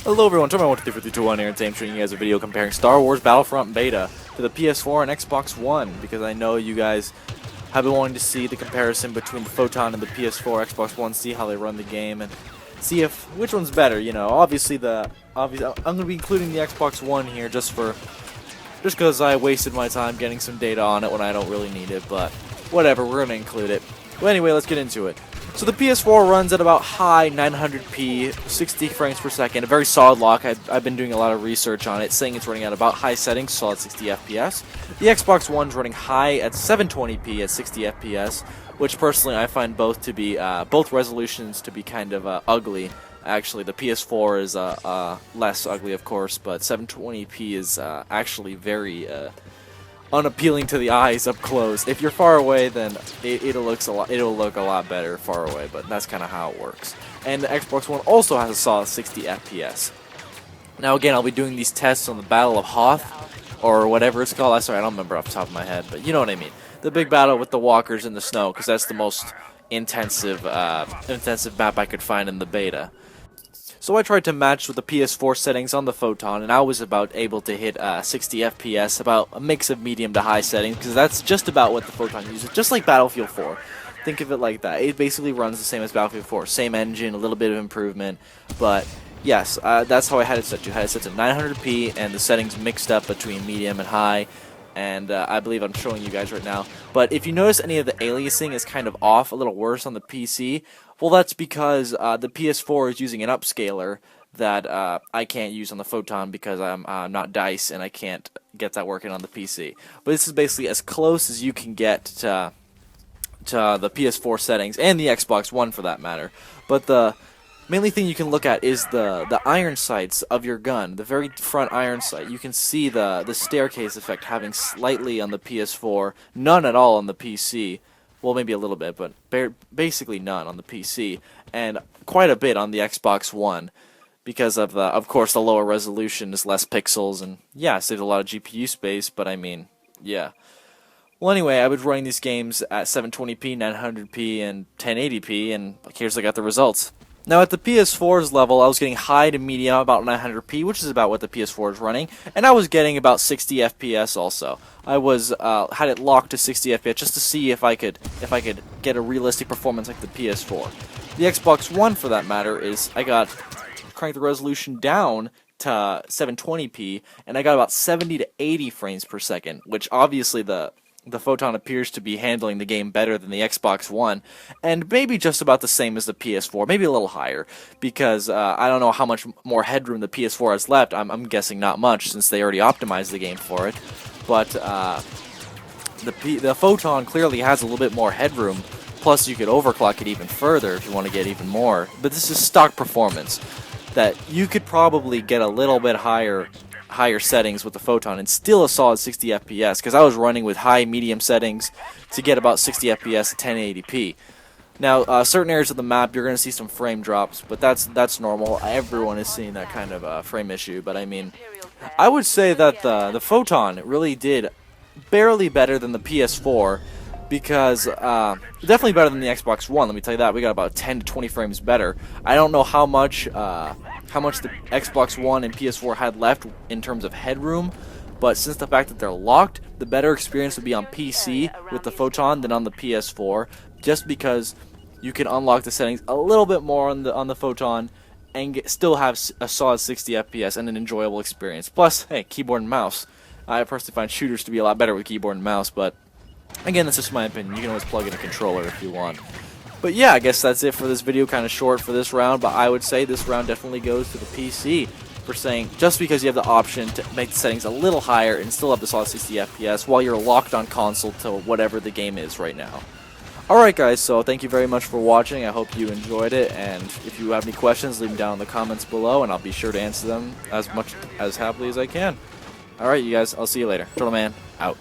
Hello everyone, Tournament12351 here, and today I'm showing you guys a video comparing Star Wars Battlefront Beta to the PS4 and Xbox One, because I know you guys have been wanting to see the comparison between the Photon and the PS4, Xbox One, see how they run the game, and see if which one's better. You know, obviously I'm going to be including the Xbox One here just because I wasted my time getting some data on it when I don't really need it, but whatever, we're going to include it. But anyway, let's get into it. So the PS4 runs at about high 900p, 60 frames per second, a very solid lock. I've been doing a lot of research on it, saying it's running at about high settings, solid 60 FPS. The Xbox One's running high at 720p at 60 FPS, which personally I find both to be, both resolutions to be kind of ugly. Actually, the PS4 is less ugly, of course, but 720p is actually very unappealing to the eyes up close. If you're far away, then it'll look a lot better far away, but that's kind of how it works. And the Xbox One also has a solid 60 FPS. Now again, I'll be doing these tests on the Battle of Hoth, or whatever it's called. Sorry, I don't remember off the top of my head, but you know what I mean. The big battle with the walkers in the snow, because that's the most intensive map I could find in the beta. So I tried to match with the PS4 settings on the Photon, and I was about able to hit 60 FPS, about a mix of medium to high settings, because that's just about what the Photon uses, just like Battlefield 4. Think of it like that. It basically runs the same as Battlefield 4, same engine, a little bit of improvement, but yes, that's how I had it set to. I had it set to 900p, and the settings mixed up between medium and high, and I believe I'm showing you guys right now. But if you notice any of the aliasing is kind of off, a little worse on the PC, well, that's because the PS4 is using an upscaler that I can't use on the Photon because I'm not DICE and I can't get that working on the PC. But this is basically as close as you can get to the PS4 settings, and the Xbox One for that matter. But the mainly thing you can look at is the iron sights of your gun, the very front iron sight. You can see the staircase effect having slightly on the PS4, none at all on the PC. Well, maybe a little bit, but basically none on the PC, and quite a bit on the Xbox One, because of course, the lower resolution is less pixels, and yeah, saves a lot of GPU space. But I mean, yeah. Well, anyway, I was running these games at 720p, 900p, and 1080p, and here's I got the results. Now, at the PS4's level, I was getting high to medium, about 900p, which is about what the PS4 is running, and I was getting about 60 FPS also. I was had it locked to 60 FPS just to see if I could get a realistic performance like the PS4. The Xbox One, for that matter, I cranked the resolution down to 720p, and I got about 70 to 80 frames per second, which obviously the Photon appears to be handling the game better than the Xbox One, and maybe just about the same as the PS4, maybe a little higher, because I don't know how much more headroom the PS4 has left. I'm guessing not much, since they already optimized the game for it, but the Photon clearly has a little bit more headroom, plus you could overclock it even further if you want to get even more, but this is stock performance, that you could probably get a little bit higher settings with the Photon and still a solid 60 FPS, because I was running with high medium settings to get about 60 FPS at 1080p. Now, certain areas of the map you're going to see some frame drops, but that's normal. Everyone is seeing that kind of frame issue. But I mean, I would say that the Photon really did barely better than the PS4, because definitely better than the Xbox One. Let me tell you that. We got about 10 to 20 frames better. I don't know how much the Xbox One and PS4 had left in terms of headroom, but since the fact that they're locked, the better experience would be on PC with the Photon than on the PS4, just because you can unlock the settings a little bit more on the Photon and still have a solid 60 FPS and an enjoyable experience. Plus, hey, keyboard and mouse. I personally find shooters to be a lot better with keyboard and mouse, but again, that's just my opinion. You can always plug in a controller if you want. But yeah, I guess that's it for this video. Kind of short for this round, but I would say this round definitely goes to the PC for saying, just because you have the option to make the settings a little higher and still have the solid 60 FPS while you're locked on console to whatever the game is right now. Alright guys, so thank you very much for watching. I hope you enjoyed it, and if you have any questions, leave them down in the comments below, and I'll be sure to answer them as happily as I can. Alright you guys, I'll see you later. Turtle Man, out.